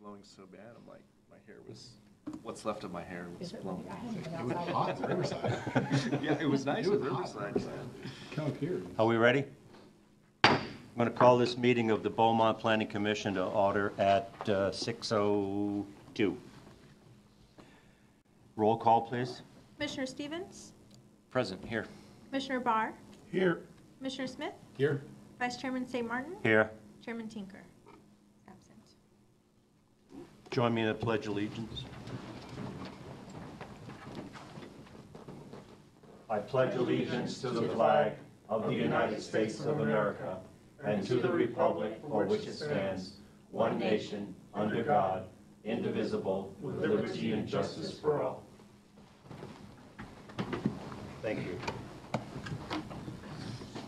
blowing so bad. I'm like, my hair was, what's left of my hair was blown. It was hot at Riverside. Yeah, it was nice at Riverside. Come up here. Are we ready? I'm going to call this meeting of the Beaumont Planning Commission to order at 6:02. Roll call, please. Commissioner Stevens, Present, here. Commissioner Barr, Here. Commissioner Smith, Here. Vice Chairman St. Martin, Here. Chairman Tinker. Absent. Join me in the Pledge of Allegiance. I pledge allegiance to the flag of the United States of America and to the republic for which it stands, one nation, under God, indivisible, with liberty and justice for all. Thank you.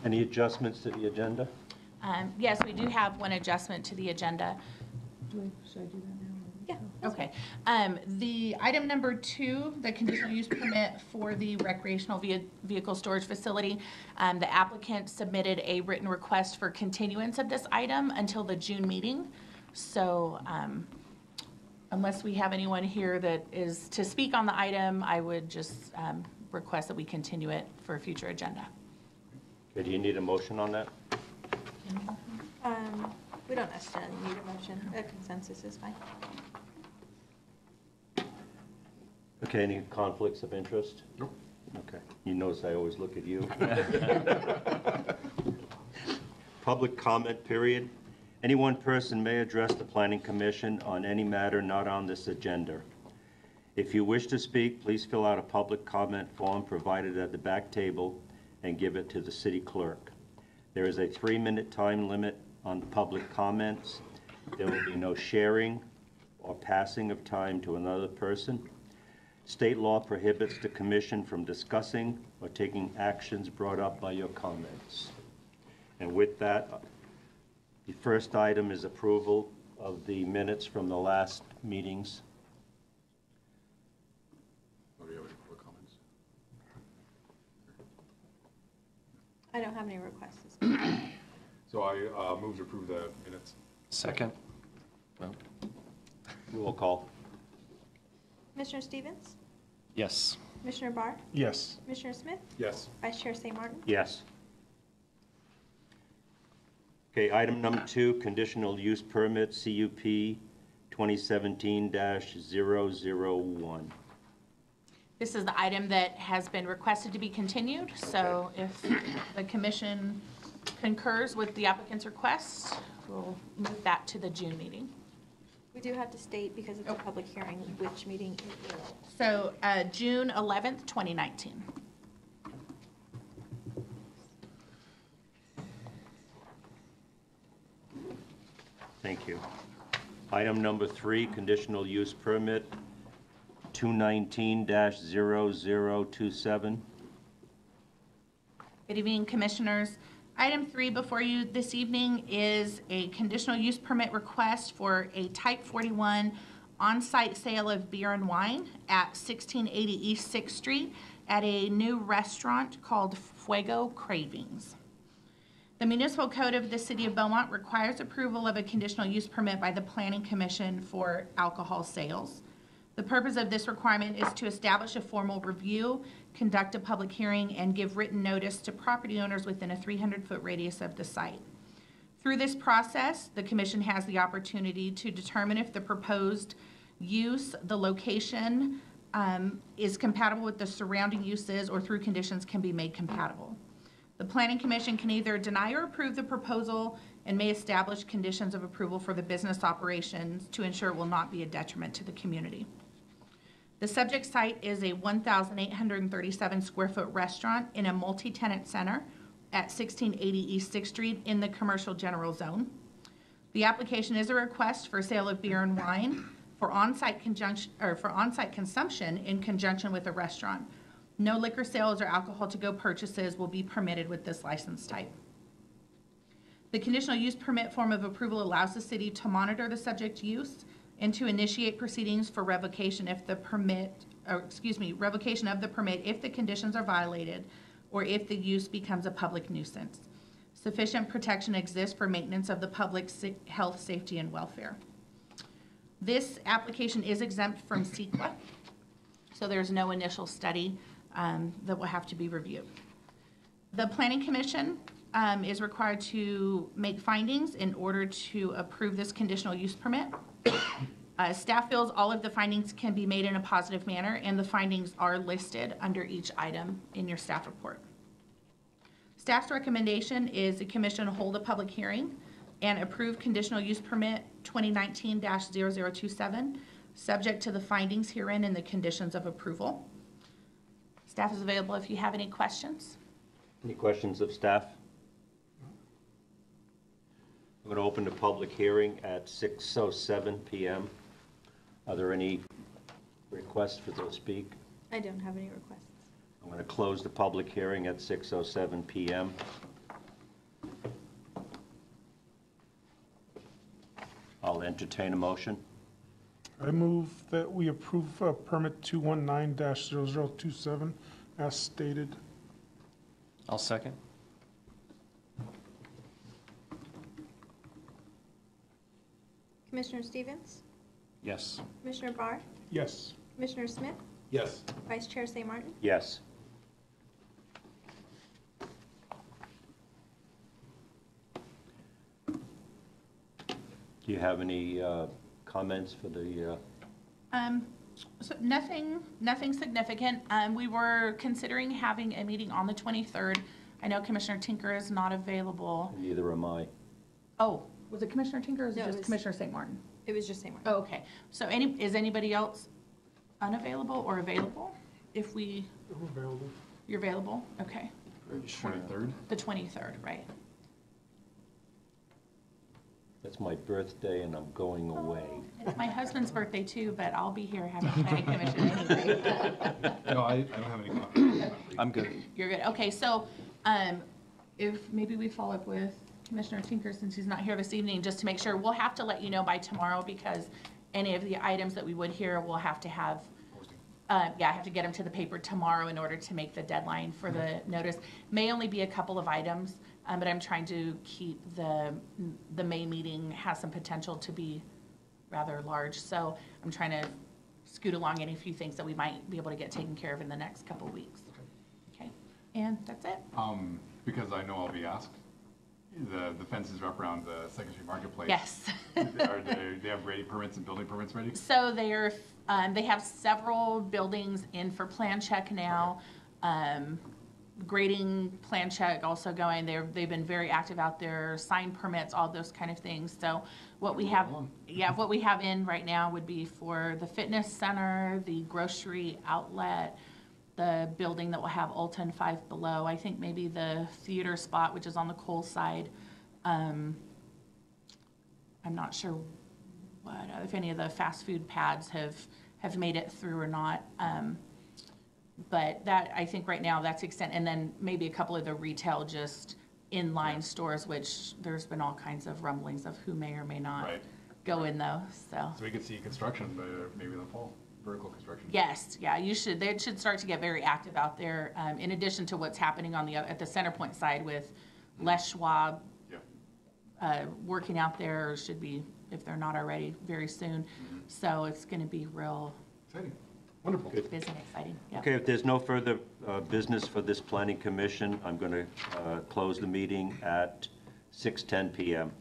Any adjustments to the agenda? Yes, we do have one adjustment to the agenda. Should I do that now? Yeah. Okay. The item number 2, the conditional use permit for the recreational vehicle storage facility, the applicant submitted a written request for continuance of this item until the June meeting. So unless we have anyone here that is to speak on the item, I would just request that we continue it for a future agenda. Okay, do you need a motion on that? We don't necessarily need a motion. A consensus is fine. Okay, any conflicts of interest? Nope. Okay, you notice I always look at you. Public comment period. Any one person may address the Planning Commission on any matter not on this agenda. If you wish to speak, please fill out a public comment form provided at the back table and give it to the city clerk. There is a 3-minute time limit on the public comments. There will be no sharing or passing of time to another person. State law prohibits the commission from discussing or taking actions brought up by your comments. And with that, the first item is approval of the minutes from the last meetings. Oh, yeah, we have public comments. I don't have any requests. So I move to approve the minutes. Second. Well, Roll call. Commissioner Stevens, yes. Commissioner Barr, Yes. Commissioner Smith, Yes. Vice Chair St. Martin. Yes. Okay, item number 2, conditional use permit, CUP 2017-001. This is the item that has been requested to be continued, so if the commission concurs with the applicant's request, we'll move that to the June meeting. We do have to state, because it's a public hearing, which meeting it is. So June 11th, 2019. Thank you. Item number 3, conditional use permit 219-0027. Good evening, Commissioners. Item 3 before you this evening is a conditional use permit request for a Type 41 on-site sale of beer and wine at 1680 East 6th Street at a new restaurant called Fuego Cravings. The Municipal Code of the City of Beaumont requires approval of a conditional use permit by the Planning Commission for alcohol sales. The purpose of this requirement is to establish a formal review, conduct a public hearing, and give written notice to property owners within a 300-foot radius of the site. Through this process, the Commission has the opportunity to determine if the proposed use, the location, is compatible with the surrounding uses, or through conditions can be made compatible. The Planning Commission can either deny or approve the proposal and may establish conditions of approval for the business operations to ensure it will not be a detriment to the community. The subject site is a 1,837 square foot restaurant in a multi-tenant center at 1680 East 6th Street in the commercial general zone. The application is a request for sale of beer and wine for on-site consumption in conjunction with a restaurant. No liquor sales or alcohol to-go purchases will be permitted with this license type. The conditional use permit form of approval allows the city to monitor the subject use and to initiate proceedings for revocation if the revocation of the permit if the conditions are violated or if the use becomes a public nuisance. Sufficient protection exists for maintenance of the public's health, safety, and welfare. This application is exempt from CEQA, so there's no initial study that will have to be reviewed. The Planning Commission is required to make findings in order to approve this conditional use permit. Staff feels all of the findings can be made in a positive manner, and the findings are listed under each item in your staff report. Staff's recommendation is the commission hold a public hearing and approve conditional use permit 2019-0027, subject to the findings herein and the conditions of approval. Staff is available if you have any questions. Any questions of staff? I'm going to open the public hearing at 6:07 PM. Are there any requests for those to speak? I don't have any requests. I'm going to close the public hearing at 6:07 PM. I'll entertain a motion. I move that we approve permit 219-0027 as stated. I'll second. Commissioner Stevens? Yes. Commissioner Barr? Yes. Commissioner Smith? Yes. Vice Chair St. Martin? Yes. Do you have any comments for the, So nothing significant. We were considering having a meeting on the 23rd. I know Commissioner Tinker is not available. neither am I. Oh, was it Commissioner Tinker or was it No, it just was- Commissioner St. Martin? It was just St. Martin. Oh, okay. So is anybody else unavailable or available? If we, I'm available. you're available? Okay. 23rd? The 23rd, right? That's my birthday and I'm going away. It's my husband's birthday too, but I'll be here having planning commission anyway. No, I don't have any comments. I'm good. You're good. Okay, so if maybe we follow up with Commissioner Tinker since he's not here this evening, just to make sure, we'll have to let you know by tomorrow because any of the items that we would hear, we'll have to have, I have to get them to the paper tomorrow in order to make the deadline for the notice. May only be a couple of items, but I'm trying to keep the May meeting has some potential to be rather large. So I'm trying to scoot along any few things that we might be able to get taken care of in the next couple of weeks. Okay, and that's it. Because I know I'll be asked, the fences wrap around the Second Street Marketplace. Yes. They have ready permits and building permits ready? So they have several buildings in for plan check now. Grading plan check also going. They've been very active out there, sign permits, all those kind of things. So what we have, what we have in right now would be for the fitness center, the grocery outlet, the building that will have Ulta and Five Below. I think maybe the theater spot, which is on the Cole side. I'm not sure if any of the fast food pads have made it through or not. But that, I think right now that's extent, and then maybe a couple of the retail just inline stores, which there's been all kinds of rumblings of who may or may not Right. go in those, so. So we could see construction maybe in the fall, vertical construction. Yes, yeah, they should start to get very active out there, in addition to what's happening at the Centerpoint side with Les Schwab, Yeah. working out there, should be, if they're not already, very soon. So it's gonna be real Exciting. Wonderful. busy and exciting, yeah. Okay, if there's no further business for this planning commission, I'm going to close the meeting at 6:10 PM.